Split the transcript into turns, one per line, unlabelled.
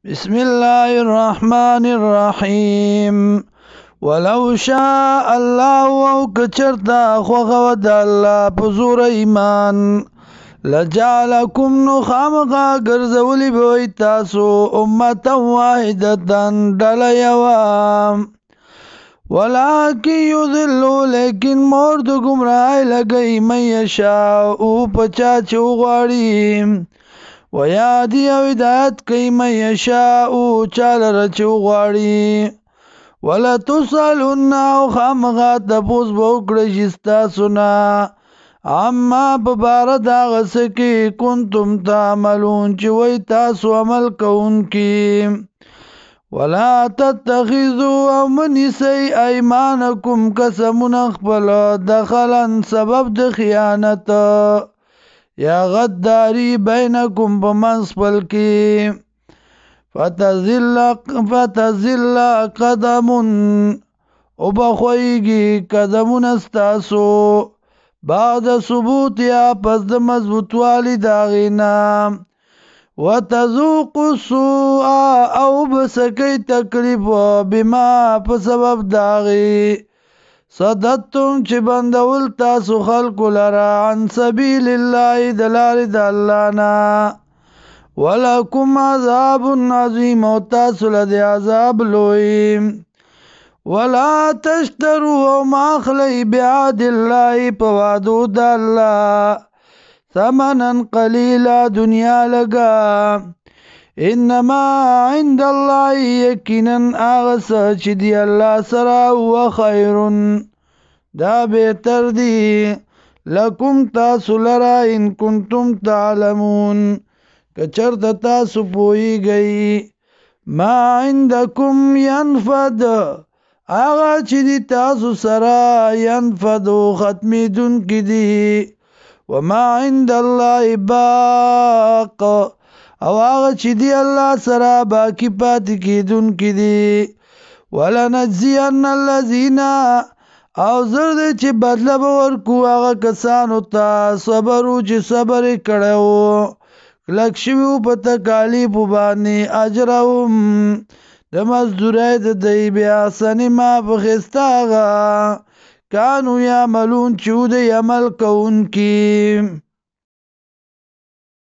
بسم الله الرحمن الرحيم. ولو شاء الله او کچرتا خوغه ود الله پزور ایمان لجعلکم نو خامغا ګرځولی بوي تاسو امه واحدتن ډل یوام ولکن یذل لیکن مور د گمراهی لګی من یشاء او پچا چوغاړي ویادی او هدایت کوي من یشاء چاله رچو غواړي ولا تسالون او خامغا تپوس به وکړی شي ستاسو نه عما په باره د هغه څه کې کنتم تعملون چې وی تاسو عمل کوونکي ولا تتخذوا او منیسی ایمانکم قسمونه خپل دخلا سبب د خیانت یا غداری بینکم په منځ خپل کې فتزل قدم او بخویږي قدمونه ستاسو بعد ثبوت یا پس د مضبوطوالی داغینا وتذوقوا السوء او بسکی تکلیف بما په سبب داغی صددتم چې بندول تاسو خلق لرا عن سبیل الله دلال د الله نه ولکم عذاب عظیم او تاسو له عذاب لوی ولا تشتروا او ماخلی بعهد الله په وعدو د الله ثمنا قلیلا دنیا لگا انما عند الله یقینا اغس چې دی الله سره هو خیر دا بهتر دی لکم تاسو لرا ان کنتم تعلمون کچرت تاسو پوهیږئ ما عندکم ينفد هغه چې دی تاسو سره ينفد ختمیدون کی دی وما عند الله باق او هغه چې دی الله سره باقی پاتې کیدون کی دی ولنجزین الذین او زر دې چې بدله به ورکو هغه کسانو ته صبرو چې صبر کړو کلک شویو په تکالیف باندې اجرهم د مزدورۍ د دی بیا سنی ما په ښایسته هغه کانو یعملون چې دوی عمل کوونکي